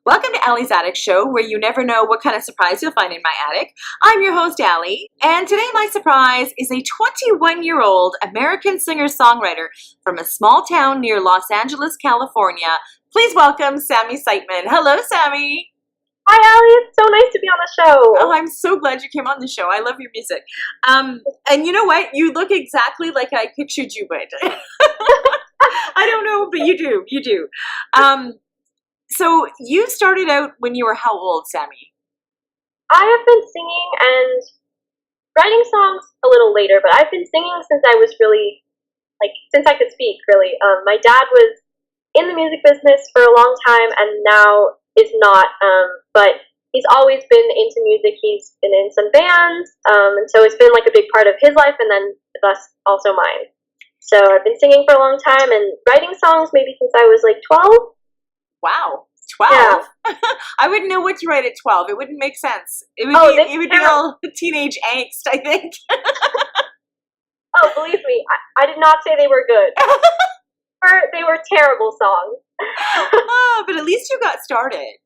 Welcome to Allie's Attic Show, where you never know what kind of surprise you'll find in my attic. I'm your host, Allie, and today my surprise is a 21-year-old American singer-songwriter from a small town near Los Angeles, California. Please welcome Sami Siteman. Hello, Sami. Hi, Allie. It's so nice to be on the show. Oh, I'm so glad you came on the show. I love your music. And you know what? You look exactly like I pictured you would. I don't know, but you do. You do. So you started out when you were how old, Sami? I have been singing and writing songs a little later, but I've been singing since I was since I could speak, really. My dad was in the music business for a long time and now is not, but he's always been into music. He's been in some bands, and so it's been like a big part of his life and then thus also mine. So I've been singing for a long time and writing songs maybe since I was like 12. Wow, 12? Yeah. I wouldn't know what to write at 12. It wouldn't make sense. It would be all teenage angst, I think. Oh, believe me, I did not say they were good. They were terrible songs. Oh, but at least you got started.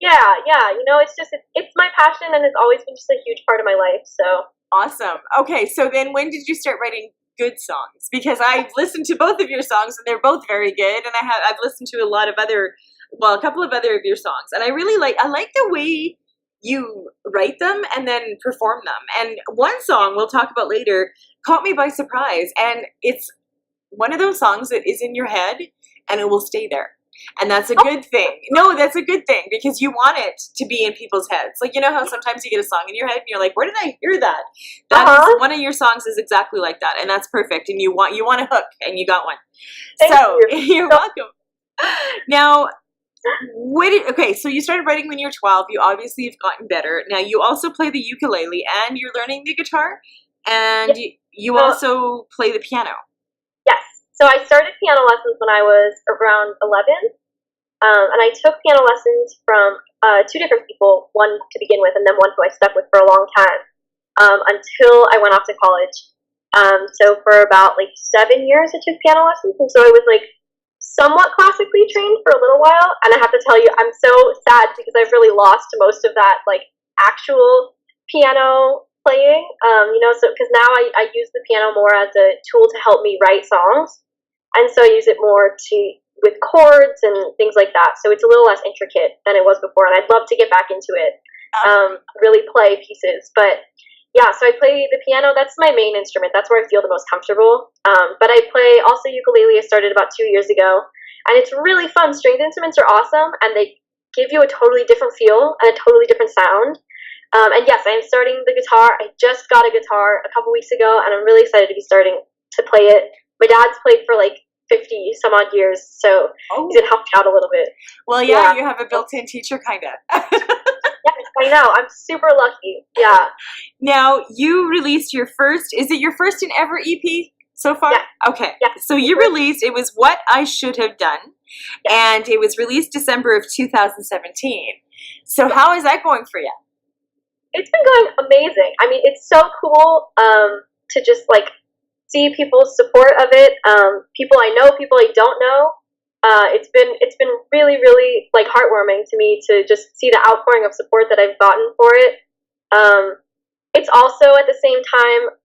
Yeah. You know, it's my passion, and it's always been just a huge part of my life. So awesome. Okay, so then when did you start writing good songs? Because I've listened to both of your songs, and they're both very good. And I've listened to a couple of other of your songs, and I like the way you write them and then perform them. And one song we'll talk about later caught me by surprise, and it's one of those songs that is in your head and it will stay there. And that's a good thing. No, that's a good thing because you want it to be in people's heads. Like, you know how sometimes you get a song in your head and you're like, where did I hear that? One of your songs is exactly like that, and that's perfect. And you want a hook, and you got one. Thank you. You're welcome. Now, so you started writing when you were 12. You obviously have gotten better. Now, you also play the ukulele, and you're learning the guitar, and you also play the piano. Yes. So I started piano lessons when I was around 11, and I took piano lessons from two different people, one to begin with, and then one who I stuck with for a long time, until I went off to college. So for about 7 years, I took piano lessons, and so I was somewhat classically trained for a little while. And I have to tell you, I'm so sad because I've really lost most of that actual piano playing. So because now I use the piano more as a tool to help me write songs, and so I use it more with chords and things like that. So it's a little less intricate than it was before, and I'd love to get back into it, really play pieces. But yeah, so I play the piano. That's my main instrument. That's where I feel the most comfortable. But I play also ukulele. I started about 2 years ago, and it's really fun. Stringed instruments are awesome, and they give you a totally different feel and a totally different sound. And yes, I am starting the guitar. I just got a guitar a couple weeks ago, and I'm really excited to be starting to play it. My dad's played for 50 some odd years, so he's gonna help me out a little bit. Well, yeah. You have a built-in teacher, kind of. Yes, I know. I'm super lucky. Yeah. Now, you released your first and ever EP so far? Yeah. Okay. Yeah. So you released, it was What I Should Have Done, and it was released December of 2017. So how is that going for you? It's been going amazing. I mean, it's so cool to just see people's support of it. People I know, people I don't know. It's been really, really heartwarming to me to just see the outpouring of support that I've gotten for it. It's also at the same time,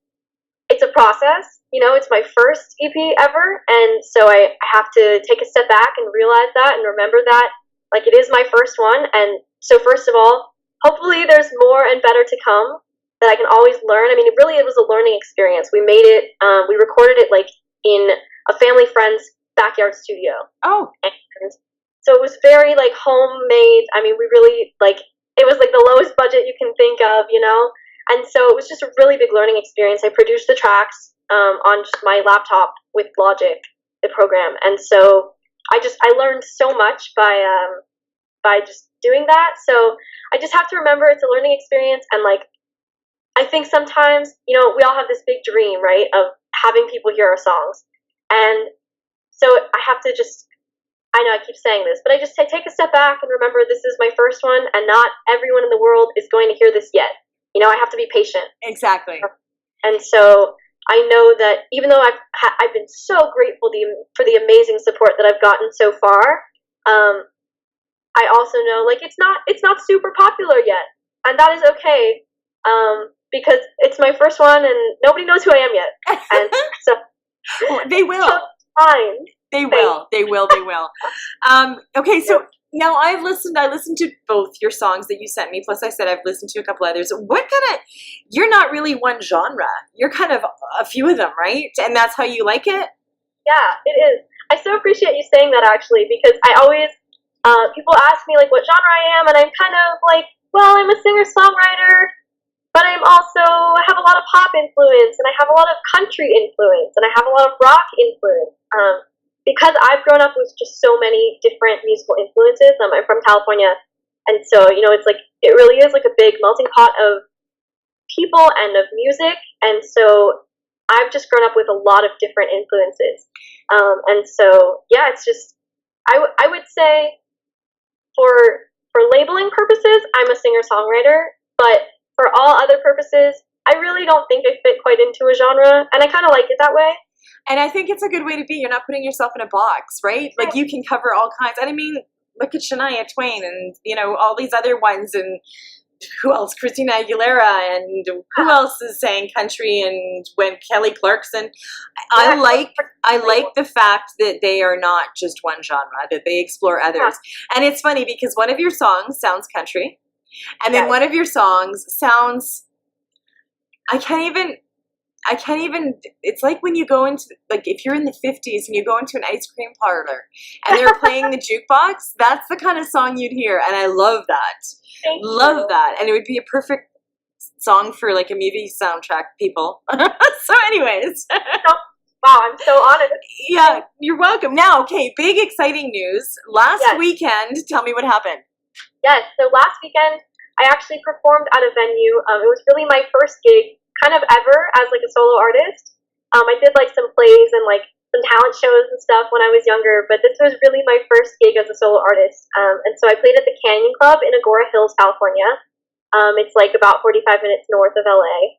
it's a process. It's my first EP ever, and so I have to take a step back and realize that and remember that it is my first one. And so first of all, hopefully there's more and better to come that I can always learn. I mean, it was a learning experience. We made it, we recorded it in a family friend's backyard studio. Oh. And so it was very homemade. I mean, we really it was the lowest budget you can think of, and so it was just a really big learning experience. I produced the tracks on just my laptop with Logic, the program, and so I learned so much by just doing that. So I just have to remember it's a learning experience, and I think sometimes, we all have this big dream, right, of having people hear our songs. And so I have to I know I keep saying this, but I just take a step back and remember this is my first one, and not everyone in the world is going to hear this yet. I have to be patient. Exactly. And so I know that even though I've been so grateful for the amazing support that I've gotten so far, I also know like it's not super popular yet, and that is okay, because it's my first one and nobody knows who I am yet, and so Well, they will. fine. They will. They will. They will. Okay, so now I listened to both your songs that you sent me. Plus, I said I've listened to a couple others. What kind of? You're not really one genre. You're kind of a few of them, right? And that's how you like it. Yeah, it is. I so appreciate you saying that actually, because I always people ask me like what genre I am, and I'm kind of like, well, I'm a singer-songwriter, but I'm also I have a lot of pop influence, and I have a lot of country influence, and I have a lot of rock influence. Because I've grown up with just so many different musical influences. I'm from California, and so it's like it really is like a big melting pot of people and of music, and so I've just grown up with a lot of different influences, and so yeah, it's just I would say for labeling purposes, I'm a singer-songwriter, but for all other purposes, I really don't think I fit quite into a genre, and I kind of like it that way. And I think it's a good way to be. You're not putting yourself in a box, right? Like you can cover all kinds. And I mean, look at Shania Twain and, all these other ones. And who else? Christina Aguilera. And who else is saying country? And when Kelly Clarkson. I like the fact that they are not just one genre, that they explore others. And it's funny because one of your songs sounds country. And then one of your songs sounds, I can't even, it's like when you go into, like if you're in the 50s and you go into an ice cream parlor and they're playing the jukebox, that's the kind of song you'd hear. And I love that. Love that. And it would be a perfect song for like a movie soundtrack, people. So anyways. Wow, I'm so honored. Yeah, you're welcome. Now, okay, big exciting news. Last weekend, tell me what happened. Yes, so last weekend I actually performed at a venue. It was really my first gig kind of ever as like a solo artist. I did like some plays and like some talent shows and stuff when I was younger, but this was really my first gig as a solo artist. And so I played at the Canyon Club in Agora Hills, California. It's like about 45 minutes north of LA.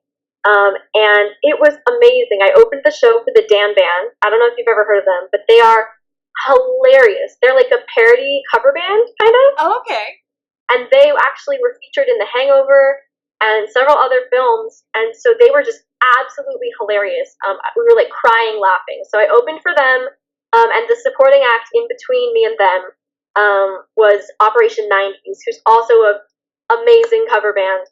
And it was amazing. I opened the show for the Dan Band. I don't know if you've ever heard of them, but they are hilarious. They're like a parody cover band, kind of. Oh, okay. And they actually were featured in The Hangover and several other films, and so they were just absolutely hilarious. We were like crying laughing. So I opened for them, and the supporting act in between me and them was Operation 90s, who's also an amazing cover band.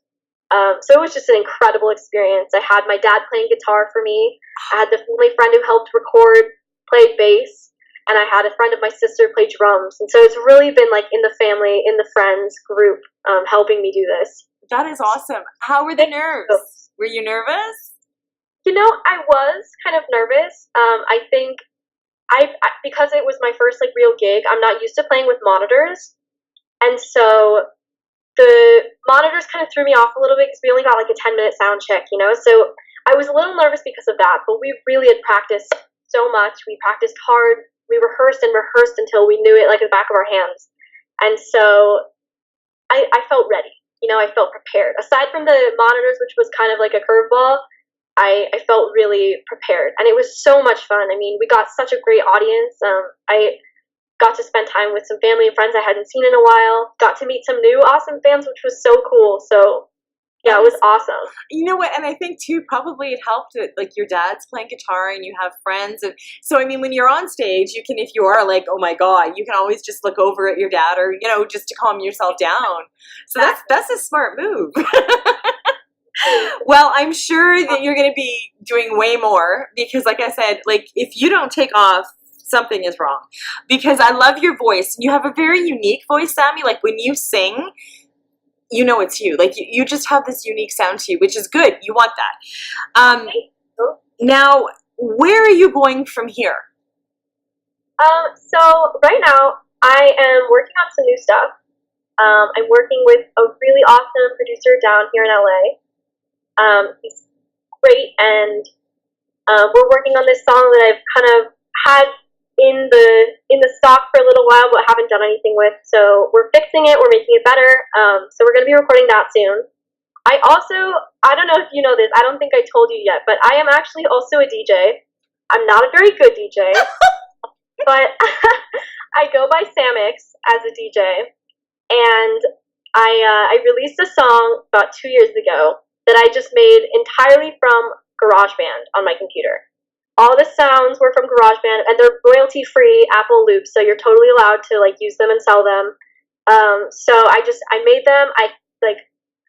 So it was just an incredible experience. I had my dad playing guitar for me. I had the family friend who helped record, played bass, and I had a friend of my sister play drums. And so it's really been like in the family, in the friends group, helping me do this. That is awesome. How were the nerves? Were you nervous? I was kind of nervous. I think because it was my first like real gig, I'm not used to playing with monitors. And so the monitors kind of threw me off a little bit because we only got like a 10-minute sound check, So I was a little nervous because of that, but we really had practiced so much. We practiced hard. We rehearsed and rehearsed until we knew it like the back of our hands. And so I felt ready. I felt prepared. Aside from the monitors, which was kind of like a curveball, I felt really prepared. And it was so much fun. I mean, we got such a great audience. I got to spend time with some family and friends I hadn't seen in a while. Got to meet some new awesome fans, which was so cool. So yeah, it was awesome. You know what? And I think too, probably it helped that like your dad's playing guitar and you have friends. And so, I mean, when you're on stage, you can, if you are like, oh my God, you can always just look over at your dad or, just to calm yourself down. So that's a smart move. Well, I'm sure that you're going to be doing way more because like I said, like if you don't take off, something is wrong because I love your voice. You have a very unique voice, Sami. Like when you sing, it's you. Like you just have this unique sound to you, which is good. You want that. Now, where are you going from here? So right now I am working on some new stuff. I'm working with a really awesome producer down here in LA. He's great, and we're working on this song that I've kind of had in the stock for a little while, but haven't done anything with. So we're fixing it. We're making it better. So we're going to be recording that soon. I don't know if you know this. I don't think I told you yet, but I am actually also a DJ. I'm not a very good DJ, but I go by Samix as a DJ. I released a song about 2 years ago that I just made entirely from GarageBand on my computer. All the sounds were from GarageBand, and they're royalty-free Apple loops, so you're totally allowed to like use them and sell them. So I made them.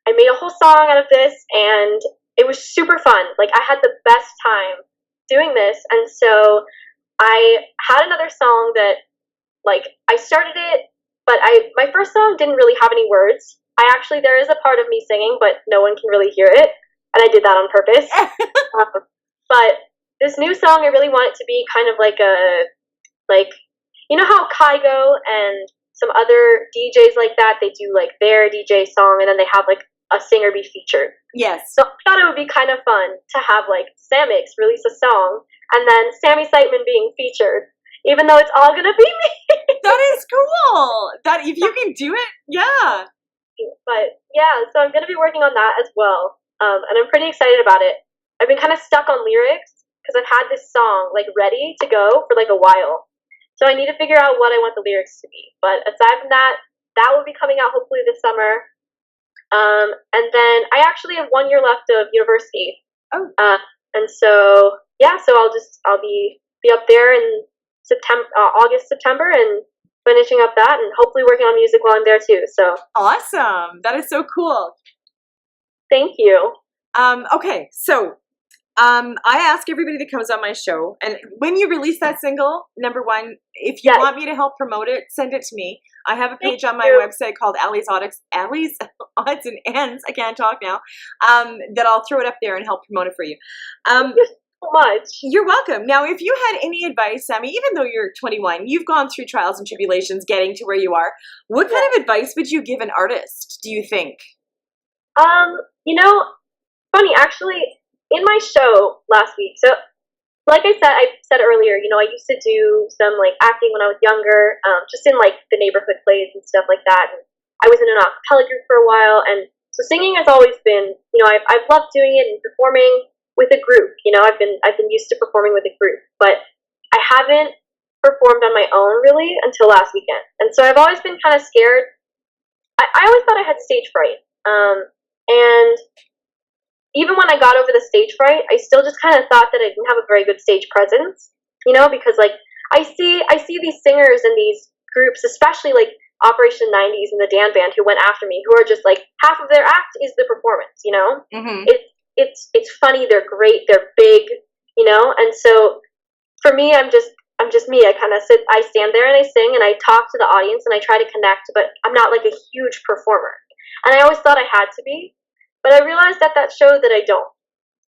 I made a whole song out of this, and it was super fun. Like I had the best time doing this, and so I had another song that like I started it, but my first song didn't really have any words. There is a part of me singing, but no one can really hear it, and I did that on purpose. But this new song, I really want it to be kind of like you know how Kygo and some other DJs like that, they do like their DJ song and then they have like a singer be featured. Yes. So I thought it would be kind of fun to have like Samix release a song and then Sami Siteman being featured, even though it's all gonna be me. That is cool. That if you can do it, yeah. But yeah, so I'm gonna be working on that as well, and I'm pretty excited about it. I've been kind of stuck on lyrics because I've had this song like ready to go for like a while. So I need to figure out what I want the lyrics to be. But aside from that, that will be coming out hopefully this summer. And then I actually have 1 year left of university. Oh. And so yeah, so I'll be up there in August, September, and finishing up that, and hopefully working on music while I'm there too. So awesome! That is so cool. Thank you. Okay, so I ask everybody that comes on my show, and when you release that single, number one, if you want me to help promote it, send it to me. I have a page on my website called Allie's Odds and Ends. I can't talk now. That I'll throw it up there and help promote it for you. Thank you so much. You're welcome. Now, if you had any advice, Sami, even though you're 21, you've gone through trials and tribulations getting to where you are. What kind of advice would you give an artist, do you think? You know, funny, actually, in my show last week, so like I said earlier, you know, I used to do some like acting when I was younger, just in like the neighborhood plays and stuff like that. And I was in an a cappella group for a while, and so singing has always been, you know, I've loved doing it and performing with a group. You know, I've been used to performing with a group, but I haven't performed on my own really until last weekend. And so I've always been kind of scared. I always thought I had stage fright, and even when I got over the stage fright, I still just kind of thought that I didn't have a very good stage presence, you know, because like I see these singers in these groups, especially like Operation 90s and the Dan Band, who went after me, who are just like half of their act is the performance, you know. Mm-hmm. It's funny, they're great, they're big, you know, and so for me, I'm just me. I stand there and I sing and I talk to the audience and I try to connect, but I'm not like a huge performer, and I always thought I had to be. But I realized at that show that I don't.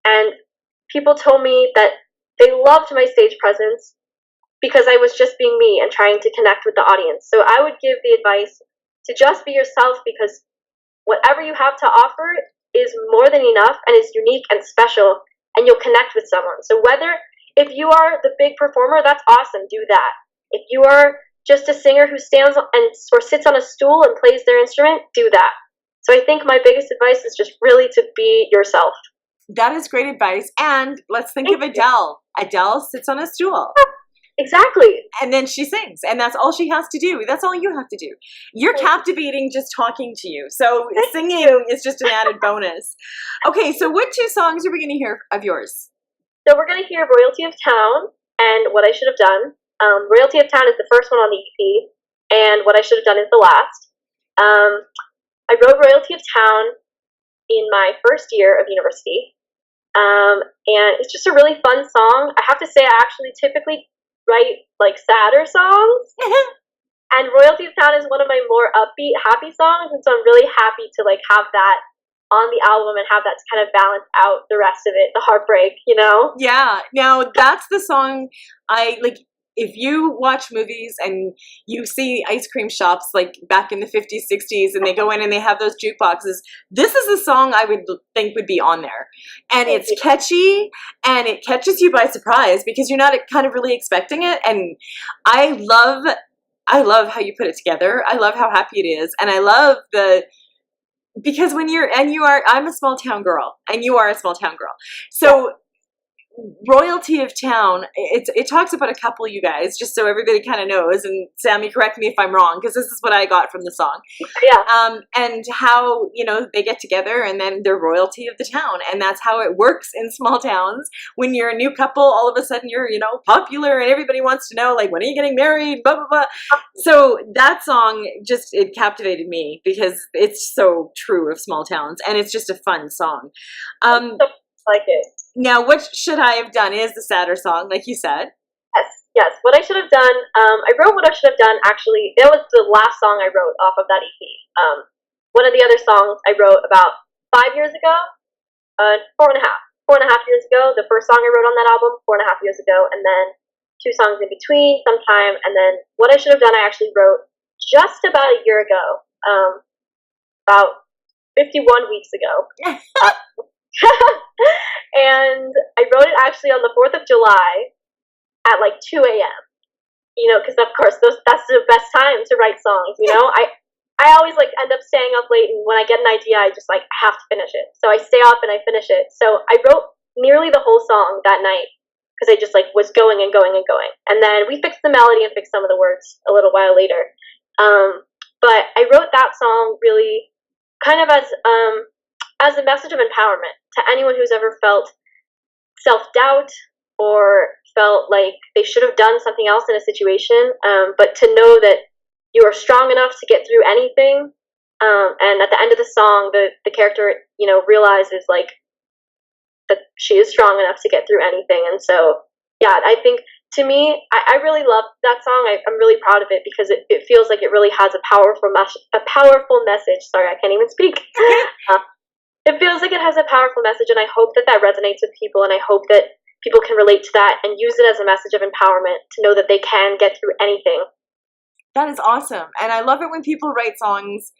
And people told me that they loved my stage presence because I was just being me and trying to connect with the audience. So I would give the advice to just be yourself, because whatever you have to offer is more than enough and is unique and special, and you'll connect with someone. So if you are the big performer, that's awesome, do that. If you are just a singer who stands or sits on a stool and plays their instrument, do that. So I think my biggest advice is just really to be yourself. That is great advice. And let's think of Adele. Adele sits on a stool. Exactly. And then she sings. And that's all she has to do. That's all you have to do. You're captivating just talking to you. So singing is just an added bonus. Okay, so what two songs are we going to hear of yours? So we're going to hear Royalty of Town and What I Should Have Done. Royalty of Town is the first one on the EP, and What I Should Have Done is the last. I wrote Royalty of Town in my first year of university, and it's just a really fun song. I have to say, I actually typically write like sadder songs, and Royalty of Town is one of my more upbeat, happy songs, and so I'm really happy to like have that on the album and have that to kind of balance out the rest of it, the heartbreak, you know? Yeah. Now that's the song I like. If you watch movies and you see ice cream shops like back in the 50s, 60s, and they go in and they have those jukeboxes, this is a song I would think would be on there. And it's catchy and it catches you by surprise because you're not kind of really expecting it. And I love how you put it together. I love how happy it is. And I love because I'm a small town girl and you are a small town girl. So royalty of town, it talks about a couple, you guys, just so everybody kind of knows, and Sami, correct me if I'm wrong, because this is what I got from the song. Yeah. And how, they get together and then they're royalty of the town, and that's how it works in small towns. When you're a new couple, all of a sudden you're, popular, and everybody wants to know, like, when are you getting married, blah, blah, blah. So that song it captivated me because it's so true of small towns, and it's just a fun song. Like it. Now, What Should I Have Done is the sadder song, like you said. Yes. What I Should Have Done, I wrote What I Should Have Done, actually, that was the last song I wrote off of that EP. One of the other songs I wrote about 5 years ago, 4.5 years ago. The first song I wrote on that album, 4.5 years ago, and then 2 songs in between sometime, and then What I Should Have Done I actually wrote just about a year ago, about 51 weeks ago. And I wrote it actually on the 4th of July at like 2 a.m. Because of course that's the best time to write songs. I always end up staying up late, and when I get an idea, I just have to finish it. So I stay up and I finish it. So I wrote nearly the whole song that night because I just was going and going and going. And then we fixed the melody and fixed some of the words a little while later. But I wrote that song really kind of as a message of empowerment to anyone who's ever felt self-doubt or felt like they should have done something else in a situation, but to know that you are strong enough to get through anything. And at the end of the song, the character, realizes that she is strong enough to get through anything. And so, yeah, I think to me, I really love that song. I'm really proud of it because it feels like it really has a powerful message. Sorry, I can't even speak. It feels like it has a powerful message, and I hope that resonates with people, and I hope that people can relate to that and use it as a message of empowerment to know that they can get through anything. That is awesome. And I love it when people write songs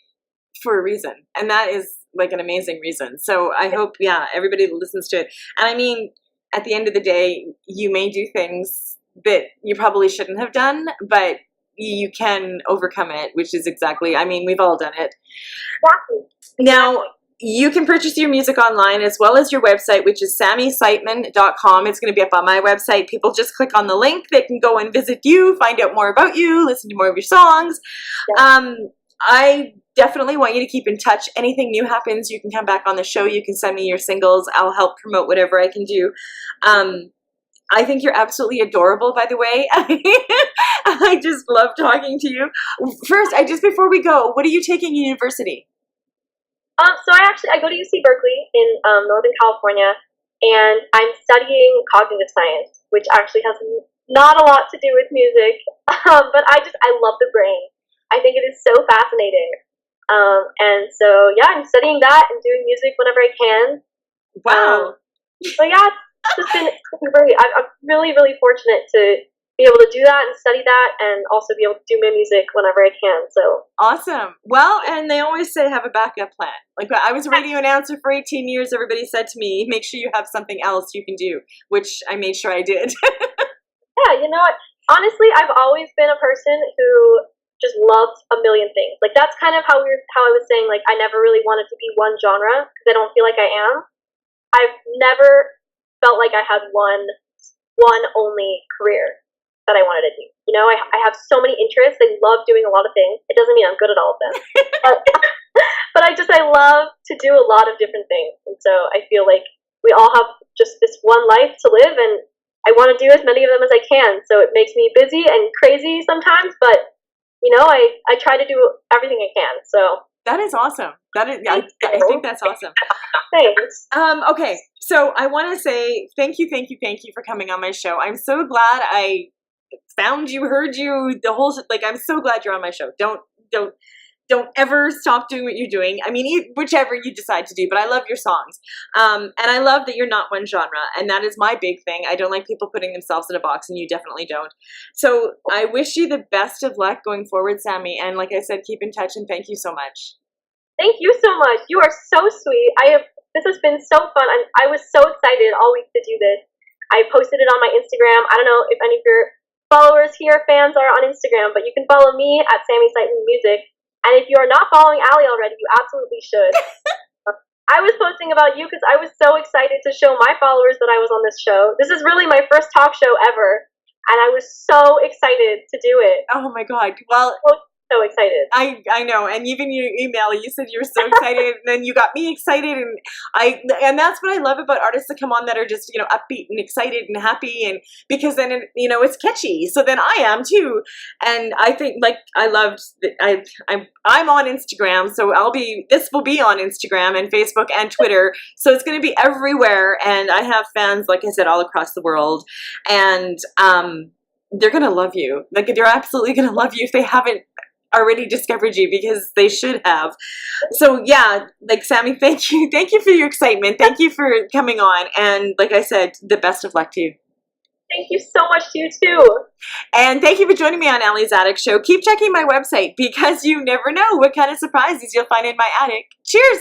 for a reason, and that is an amazing reason. So I hope, everybody listens to it. And I mean, at the end of the day, you may do things that you probably shouldn't have done, but you can overcome it, which is we've all done it. Exactly. Now, you can purchase your music online as well as your website, which is SamiSiteman.com. It's going to be up on my website. People just click on the link. They can go and visit you, find out more about you, listen to more of your songs. Yeah. I definitely want you to keep in touch. Anything new happens, you can come back on the show. You can send me your singles. I'll help promote whatever I can do. I think you're absolutely adorable, by the way. I just love talking to you. First, before we go, what are you taking in university? So I go to UC Berkeley in Northern California, and I'm studying cognitive science, which actually has not a lot to do with music, but I love the brain. I think it is so fascinating. And so, I'm studying that and doing music whenever I can. Wow. So it's just been great. I'm really, really fortunate to be able to do that and study that, and also be able to do my music whenever I can. So awesome. Well, and they always say have a backup plan. I was a radio announcer for 18 years. Everybody said to me, make sure you have something else you can do, which I made sure I did. Yeah, you know what? Honestly, I've always been a person who just loves a million things. That's kind of how I was saying, I never really wanted to be one genre because I don't feel like I am. I've never felt like I had one only career that I wanted to do. I have so many interests. I love doing a lot of things. It doesn't mean I'm good at all of them. But I love to do a lot of different things. And so I feel like we all have just this one life to live, and I want to do as many of them as I can. So it makes me busy and crazy sometimes, but I try to do everything I can. So that is awesome. I think that's awesome. Thanks. Okay, so I want to say thank you for coming on my show. I'm so glad I found you, heard you, the whole I'm so glad you're on my show. Don't ever stop doing what you're doing. I mean, whichever you decide to do, but I love your songs. And I love that you're not one genre, and that is my big thing. I don't like people putting themselves in a box, and you definitely don't. So I wish you the best of luck going forward, Sami, and like I said, keep in touch, and thank you so much. Thank you so much. You are so sweet. This has been so fun. I was so excited all week to do this. I posted it on my Instagram. I don't know if any of your followers here, fans, are on Instagram, but you can follow me at Sami Siteman Music. And if you are not following Allie already, you absolutely should. I was posting about you because I was so excited to show my followers that I was on this show. This is really my first talk show ever, and I was so excited to do it. Oh my God. Well, So excited. I know, and even your email, you said you were so excited, and then you got me excited, and that's what I love about artists that come on that are just, you know, upbeat and excited and happy, and because then it, you know, it's catchy. So then I am too, and I think like I loved I'm on Instagram, so this will be on Instagram and Facebook and Twitter, so it's going to be everywhere, and I have fans, like I said, all across the world, and they're going to love you. Like they're absolutely going to love you if they haven't already discovered you, because they should have. So yeah, like Sami, thank you for your excitement, thank you for coming on, and like I said, the best of luck to you. Thank you so much to you too. And thank you for joining me on Ellie's Attic Show. Keep checking my website, because you never know what kind of surprises you'll find in my attic. Cheers.